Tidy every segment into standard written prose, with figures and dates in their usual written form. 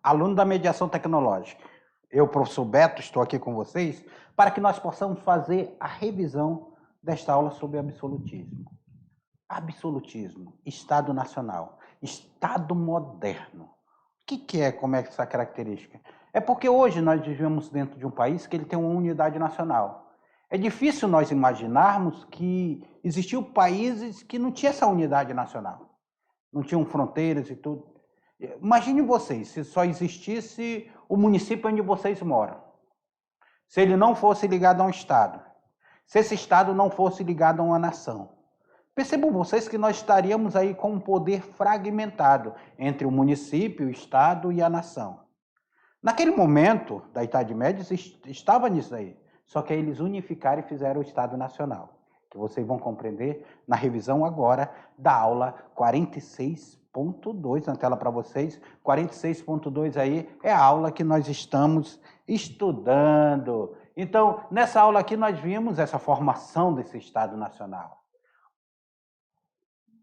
aluno da mediação tecnológica. Eu, professor Beto, estou aqui com vocês para que nós possamos fazer a revisão desta aula sobre absolutismo. Absolutismo, Estado nacional, Estado moderno. O que é, como é essa característica? É porque hoje nós vivemos dentro de um país que ele tem uma unidade nacional. É difícil nós imaginarmos que existiam países que não tinham essa unidade nacional. Não tinham fronteiras e tudo. Imagine vocês, se só existisse o município onde vocês moram. Se ele não fosse ligado a um Estado. Se esse Estado não fosse ligado a uma nação. Percebam vocês que nós estaríamos aí com um poder fragmentado entre o município, o Estado e a nação. Naquele momento da Idade Média estava nisso aí. Só que aí eles unificaram e fizeram o Estado Nacional. Que vocês vão compreender na revisão agora da aula 46.2 na tela para vocês. 46.2 aí é a aula que nós estamos estudando. Então, nessa aula aqui nós vimos essa formação desse Estado Nacional.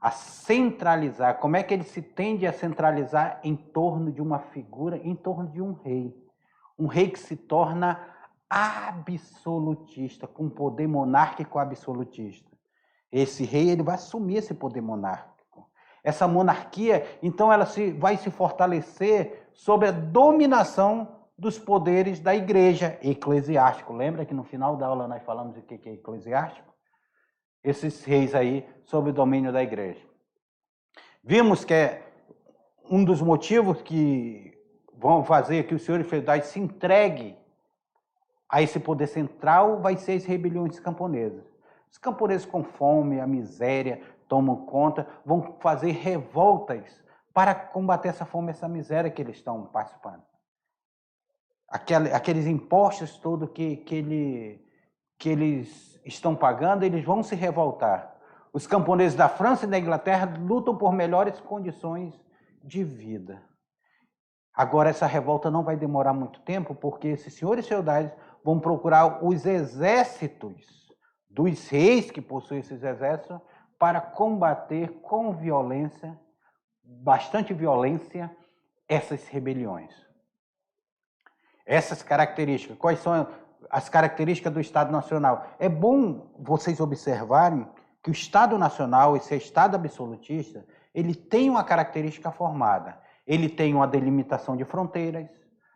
A centralizar, como é que ele se tende a centralizar em torno de uma figura, em torno de um rei. Um rei que se torna absolutista, com poder monárquico absolutista. Esse rei ele vai assumir esse poder monárquico. Essa monarquia, então, ela vai se fortalecer sobre a dominação dos poderes da igreja eclesiástica. Lembra que no final da aula nós falamos de que é eclesiástico? Esses reis aí sob o domínio da igreja. Vimos que é um dos motivos que vão fazer que os senhores feudais se entreguem a esse poder central vai ser as rebeliões camponesas. Os camponeses com fome, a miséria, tomam conta, vão fazer revoltas para combater essa fome, essa miséria que eles estão participando. Aqueles impostos todos que eles estão pagando, eles vão se revoltar. Os camponeses da França e da Inglaterra lutam por melhores condições de vida. Agora, essa revolta não vai demorar muito tempo, porque esses senhores feudais vão procurar os exércitos dos reis que possuem esses exércitos para combater com violência, bastante violência, essas rebeliões. Essas características, quais são as características do Estado Nacional? É bom vocês observarem que o Estado Nacional, esse Estado absolutista, ele tem uma característica formada. Ele tem uma delimitação de fronteiras.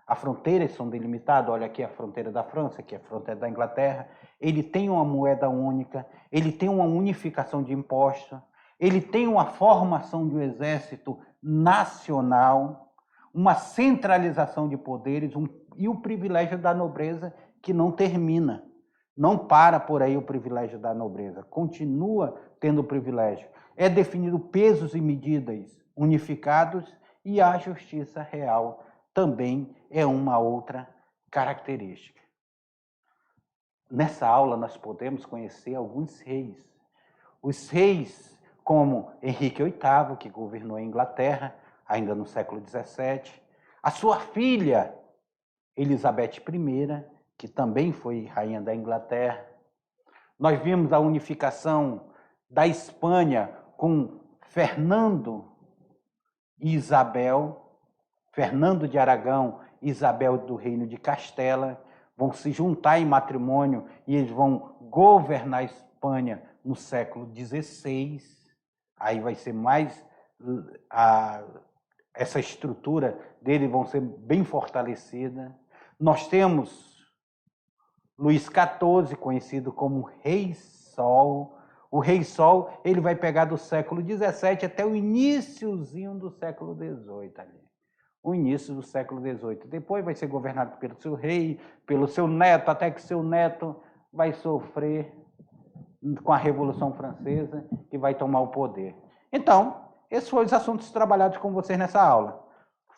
As fronteiras são delimitadas. Olha aqui a fronteira da França, aqui a fronteira da Inglaterra. Ele tem uma moeda única. Ele tem uma unificação de impostos. Ele tem uma formação de um exército nacional, uma centralização de poderes e o privilégio da nobreza que não termina. Não para por aí o privilégio da nobreza. Continua tendo o privilégio. É definido pesos e medidas unificados e a justiça real também é uma outra característica. Nessa aula nós podemos conhecer alguns reis. Os reis como Henrique VIII, que governou a Inglaterra, ainda no século XVII. A sua filha, Elizabeth I, que também foi rainha da Inglaterra. Nós vimos a unificação da Espanha com Fernando e Isabel, Fernando de Aragão e Isabel do Reino de Castela, vão se juntar em matrimônio e eles vão governar a Espanha no século XVI. Aí vai ser mais... essa estrutura dele vão ser bem fortalecida. Nós temos Luís XIV, conhecido como Rei Sol. O Rei Sol, ele vai pegar do século XVII até o iniciozinho do século XVIII ali. O início do século XVIII. Depois vai ser governado pelo seu rei, pelo seu neto, até que seu neto vai sofrer com a Revolução Francesa e vai tomar o poder. Então, esses foram os assuntos trabalhados com vocês nessa aula.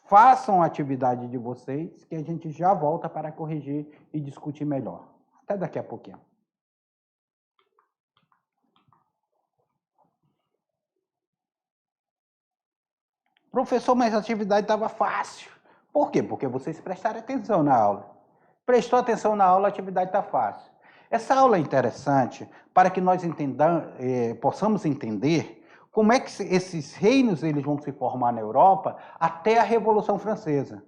Façam a atividade de vocês, que a gente já volta para corrigir e discutir melhor. Até daqui a pouquinho. Professor, mas a atividade estava fácil. Por quê? Porque vocês prestaram atenção na aula. Prestou atenção na aula, a atividade está fácil. Essa aula é interessante para que nós possamos entender como é que esses reinos eles vão se formar na Europa até a Revolução Francesa.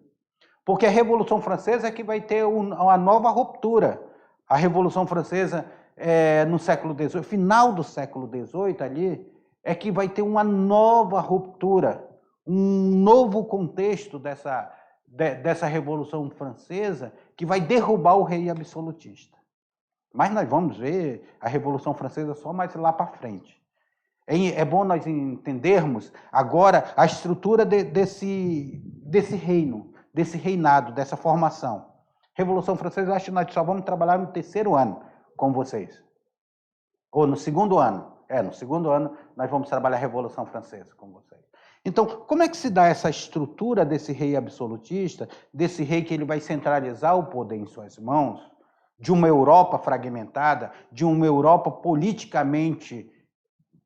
Porque a Revolução Francesa é que vai ter uma nova ruptura. A Revolução Francesa, no século XVIII, final do século XVIII ali, é que vai ter uma nova ruptura, um novo contexto dessa Revolução Francesa que vai derrubar o rei absolutista. Mas nós vamos ver a Revolução Francesa só mais lá para frente. É bom nós entendermos agora a estrutura desse reino, desse reinado, dessa formação. Revolução Francesa, acho que nós só vamos trabalhar no terceiro ano com vocês. Ou no segundo ano. No segundo ano nós vamos trabalhar a Revolução Francesa com vocês. Então, como é que se dá essa estrutura desse rei absolutista, desse rei que ele vai centralizar o poder em suas mãos, de uma Europa fragmentada, de uma Europa politicamente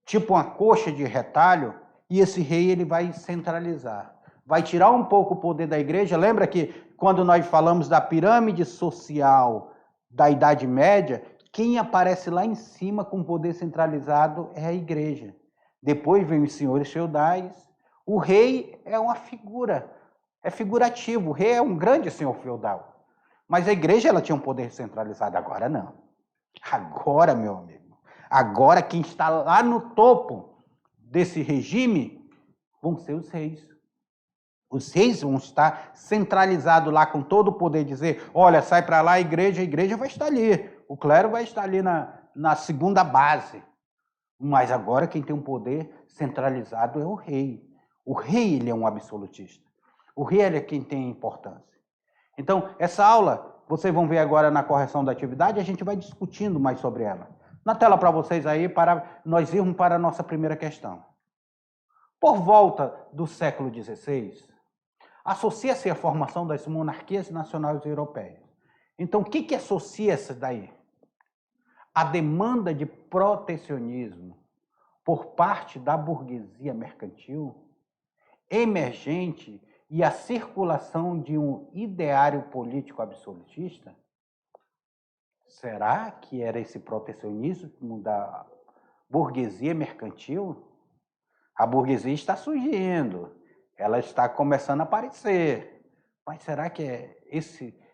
tipo uma coxa de retalho, e esse rei ele vai centralizar. Vai tirar um pouco o poder da igreja. Lembra que quando nós falamos da pirâmide social da Idade Média, quem aparece lá em cima com poder centralizado é a igreja. Depois vem os senhores feudais. O rei é uma figura, é figurativo. O rei é um grande senhor feudal. Mas a igreja ela tinha um poder centralizado, agora não. Agora, meu amigo, agora quem está lá no topo desse regime vão ser os reis. Os reis vão estar centralizados lá com todo o poder, dizer, olha, sai para lá a igreja vai estar ali. O clero vai estar ali na segunda base. Mas agora quem tem um poder centralizado é o rei. O rei ele é um absolutista. O rei ele é quem tem importância. Então, essa aula, vocês vão ver agora na correção da atividade, a gente vai discutindo mais sobre ela. Na tela para vocês aí, para nós irmos para a nossa primeira questão. Por volta do século XVI, associa-se a formação das monarquias nacionais europeias. Então, o que associa isso daí? A demanda de protecionismo por parte da burguesia mercantil emergente e a circulação de um ideário político absolutista? Será que era esse protecionismo da burguesia mercantil? A burguesia está surgindo, ela está começando a aparecer. Mas será que é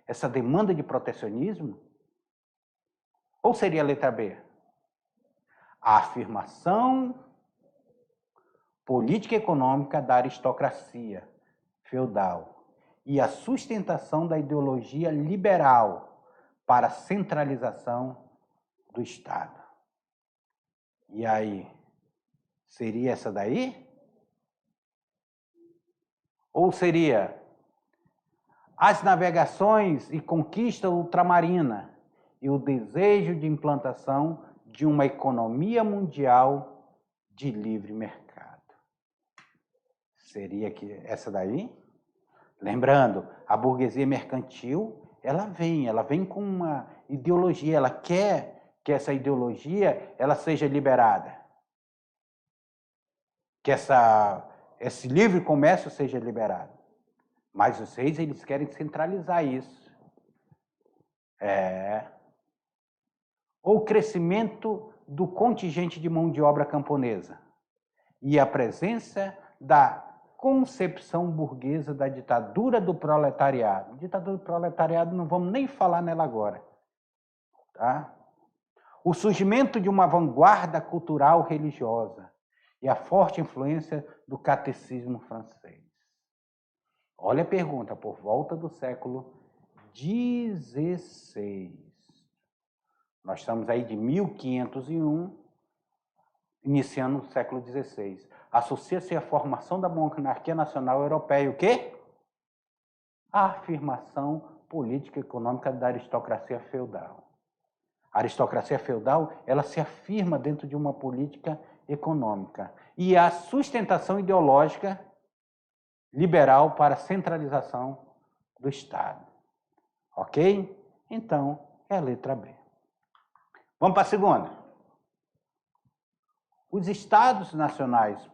essa demanda de protecionismo? Ou seria a letra B? A afirmação política e econômica da aristocracia feudal e a sustentação da ideologia liberal para a centralização do Estado. E aí, seria essa daí? Ou seria as navegações e conquista ultramarina e o desejo de implantação de uma economia mundial de livre mercado? Seria que essa daí? Lembrando, a burguesia mercantil, ela vem com uma ideologia, ela quer que essa ideologia ela seja liberada. Que esse livre comércio seja liberado. Mas os reis, eles querem centralizar isso. O crescimento do contingente de mão de obra camponesa e a presença da concepção burguesa da ditadura do proletariado. Ditadura do proletariado, não vamos nem falar nela agora. Tá? O surgimento de uma vanguarda cultural religiosa e a forte influência do catecismo francês. Olha a pergunta, por volta do século XVI. Nós estamos aí de 1501, iniciando o século XVI. Associa-se à formação da monarquia nacional europeia o quê? A afirmação política e econômica da aristocracia feudal. A aristocracia feudal, ela se afirma dentro de uma política econômica. E a sustentação ideológica liberal para a centralização do Estado. Ok? Então, é a letra B. Vamos para a segunda. Os estados nacionais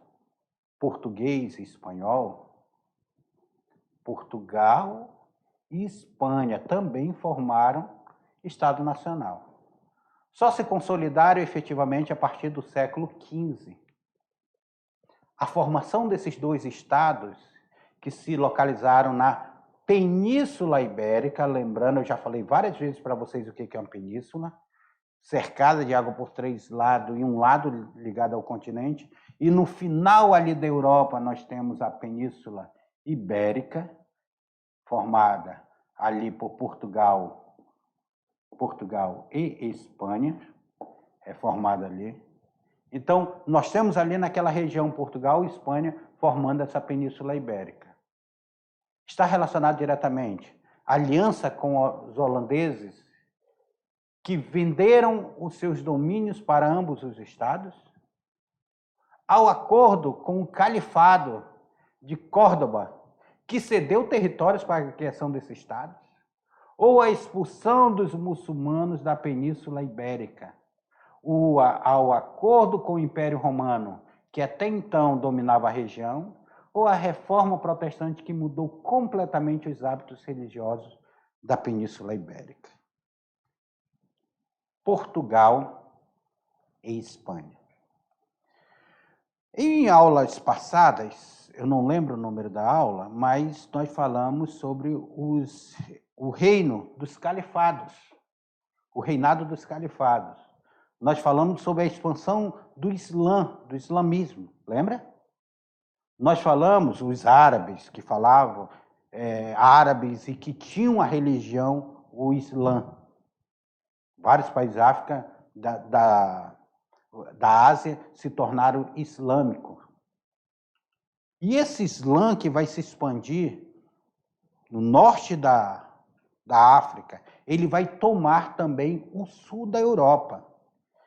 português e espanhol, Portugal e Espanha também formaram Estado Nacional. Só se consolidaram efetivamente a partir do século XV. A formação desses dois estados, que se localizaram na Península Ibérica, lembrando, eu já falei várias vezes para vocês o que é uma península, cercada de água por 3 lados e um lado ligado ao continente. E no final ali da Europa nós temos a Península Ibérica, formada ali por Portugal e Espanha, é formada ali. Então, nós temos ali naquela região Portugal e Espanha formando essa Península Ibérica. Está relacionado diretamente à aliança com os holandeses, que venderam os seus domínios para ambos os estados, ao acordo com o Califado de Córdoba, que cedeu territórios para a criação desses estados, ou a expulsão dos muçulmanos da Península Ibérica, ao acordo com o Império Romano, que até então dominava a região, ou a reforma protestante que mudou completamente os hábitos religiosos da Península Ibérica. Portugal e Espanha. Em aulas passadas, eu não lembro o número da aula, mas nós falamos sobre o reino dos califados, o reinado dos califados. Nós falamos sobre a expansão do Islã, do islamismo, lembra? Nós falamos os árabes que falavam, árabes e que tinham a religião, o Islã. Vários países da África, da Ásia, se tornaram islâmicos. E esse Islã que vai se expandir no norte da África, ele vai tomar também o sul da Europa.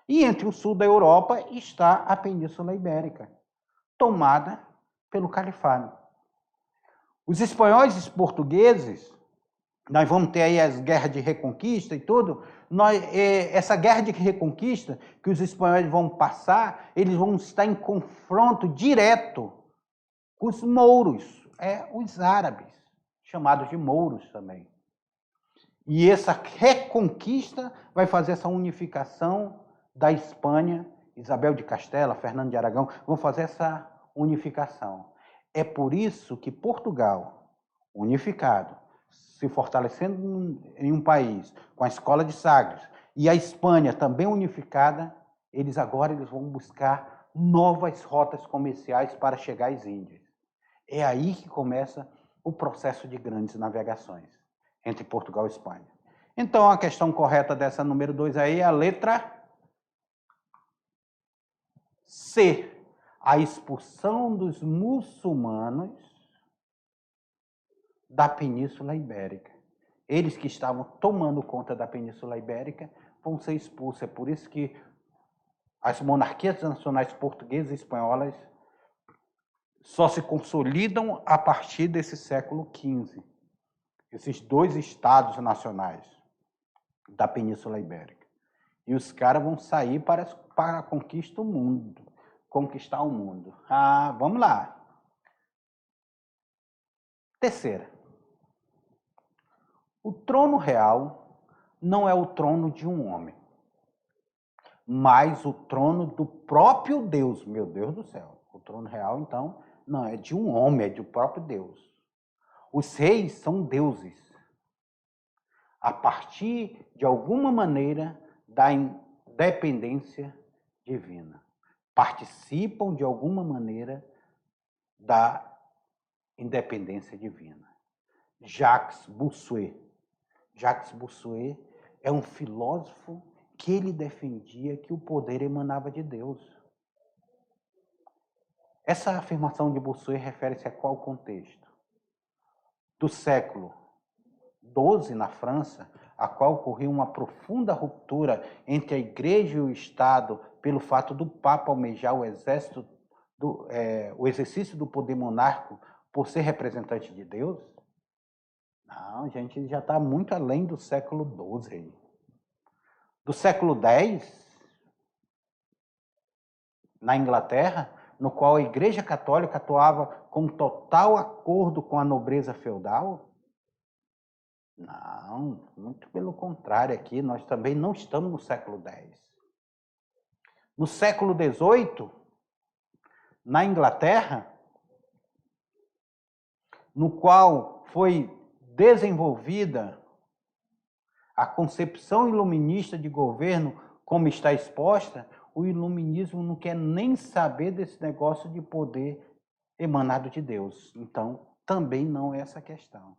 E entre o sul da Europa está a Península Ibérica, tomada pelo Califado. Os espanhóis e os portugueses, nós vamos ter aí as guerras de reconquista e tudo, essa guerra de reconquista que os espanhóis vão passar, eles vão estar em confronto direto com os mouros, os árabes, chamados de mouros também. E essa reconquista vai fazer essa unificação da Espanha, Isabel de Castela, Fernando de Aragão, vão fazer essa unificação. É por isso que Portugal, unificado, se fortalecendo em um país, com a escola de Sagres, e a Espanha também unificada, eles vão buscar novas rotas comerciais para chegar às Índias. É aí que começa o processo de grandes navegações entre Portugal e Espanha. Então, a questão correta dessa número 2 aí é a letra C. A expulsão dos muçulmanos da Península Ibérica. Eles que estavam tomando conta da Península Ibérica vão ser expulsos. É por isso que as monarquias nacionais portuguesas e espanholas só se consolidam a partir desse século XV. Esses 2 estados nacionais da Península Ibérica. E os caras vão sair para conquistar o mundo. Conquistar o mundo. Vamos lá. Terceira. O trono real não é o trono de um homem, mas o trono do próprio Deus. Meu Deus do céu. O trono real, então, não é de um homem, é do próprio Deus. Os reis são deuses. A partir, de alguma maneira, da independência divina. Participam, de alguma maneira, da independência divina. Jacques Bossuet. Jacques Bossuet é um filósofo que ele defendia que o poder emanava de Deus. Essa afirmação de Bossuet refere-se a qual contexto? Do século XII, na França, a qual ocorreu uma profunda ruptura entre a Igreja e o Estado pelo fato do Papa almejar o exercício do poder monárquico por ser representante de Deus? Não, gente, ele já está muito além do século XII. Do século X, na Inglaterra, no qual a Igreja Católica atuava com total acordo com a nobreza feudal? Não, muito pelo contrário, aqui nós também não estamos no século X. No século XVIII, na Inglaterra, no qual foi desenvolvida, a concepção iluminista de governo, como está exposta, o iluminismo não quer nem saber desse negócio de poder emanado de Deus. Então, também não é essa a questão.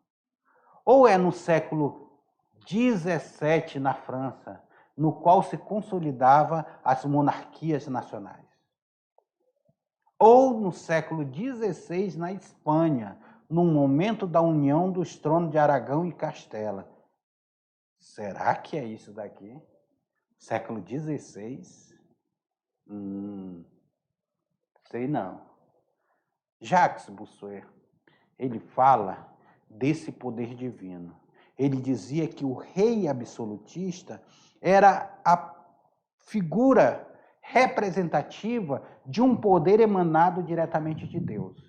Ou é no século XVII, na França, no qual se consolidava as monarquias nacionais. Ou no século XVI, na Espanha, no momento da união dos tronos de Aragão e Castela. Será que é isso daqui? Século XVI? Sei não. Jacques Bossuet, ele fala desse poder divino. Ele dizia que o rei absolutista era a figura representativa de um poder emanado diretamente de Deus.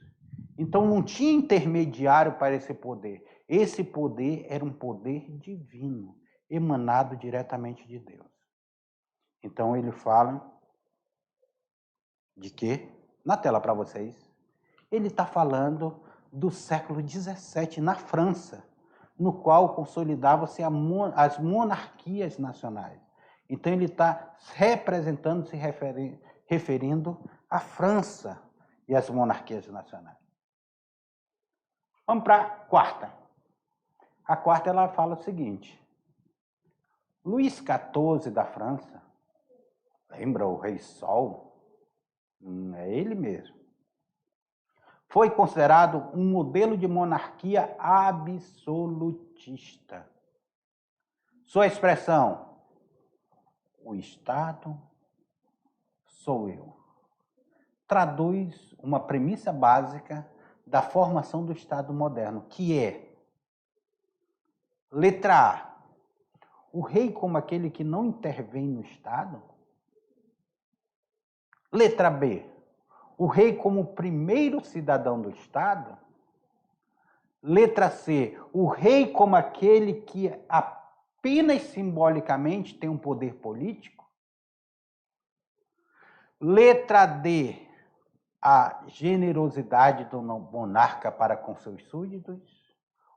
Então não tinha intermediário para esse poder. Esse poder era um poder divino, emanado diretamente de Deus. Então ele fala de quê? Na tela para vocês. Ele está falando do século XVII, na França, no qual consolidava-se as monarquias nacionais. Então ele está representando, se referindo à França e às monarquias nacionais. Vamos para a quarta. A quarta ela fala o seguinte: Luís XIV da França, lembra o Rei Sol? É ele mesmo. Foi considerado um modelo de monarquia absolutista. Sua expressão: o Estado sou eu, traduz uma premissa básica da formação do Estado moderno, que é, letra A, o rei como aquele que não intervém no Estado. Letra B, o rei como o primeiro cidadão do Estado. Letra C, o rei como aquele que apenas simbolicamente tem um poder político. Letra D, a generosidade do monarca para com seus súditos.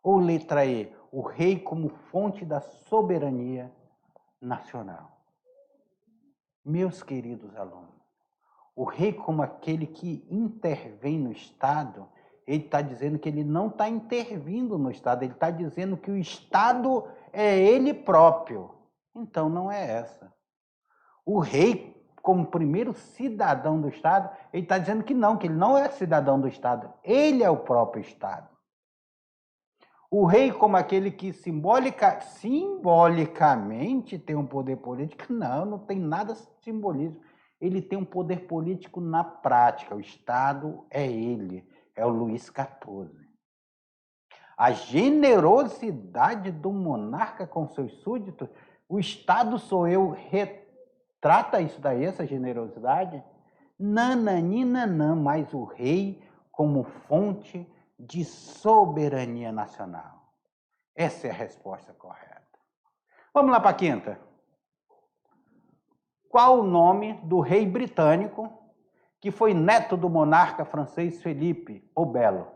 Ou letra E, o rei como fonte da soberania nacional. Meus queridos alunos, o rei como aquele que intervém no Estado, ele está dizendo que ele não está intervindo no Estado, ele está dizendo que o Estado é ele próprio. Então não é essa. O rei, como primeiro cidadão do Estado, ele está dizendo que ele não é cidadão do Estado, ele é o próprio Estado. O rei como aquele que simbolicamente tem um poder político, não tem nada simbolismo. Ele tem um poder político na prática, o Estado é ele, é o Luís XIV. A generosidade do monarca com seus súditos, o Estado sou eu, retrata isso daí, essa generosidade? Nananina, mas o rei como fonte de soberania nacional. Essa é a resposta correta. Vamos lá para a quinta. Qual o nome do rei britânico que foi neto do monarca francês Felipe o Belo,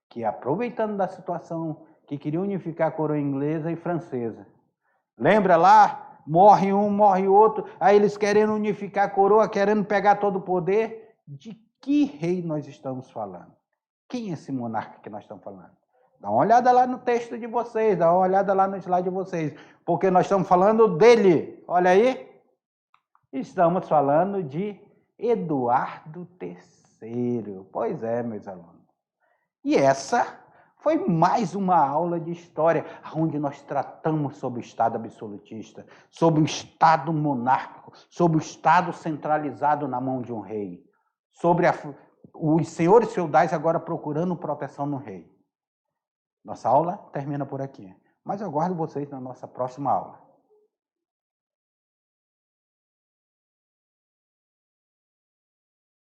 que, aproveitando da situação, que queria unificar a coroa inglesa e francesa? Lembra lá? Morre um, morre outro, aí eles querendo unificar a coroa, querendo pegar todo o poder. De que rei nós estamos falando? Quem é esse monarca que nós estamos falando? Dá uma olhada lá no texto de vocês, dá uma olhada lá no slide de vocês, porque nós estamos falando dele. Olha aí. Estamos falando de Eduardo III. Pois é, meus alunos. E essa foi mais uma aula de história, onde nós tratamos sobre o Estado absolutista, sobre o Estado monárquico, sobre o Estado centralizado na mão de um rei, sobre os senhores feudais agora procurando proteção no rei. Nossa aula termina por aqui, mas eu aguardo vocês na nossa próxima aula.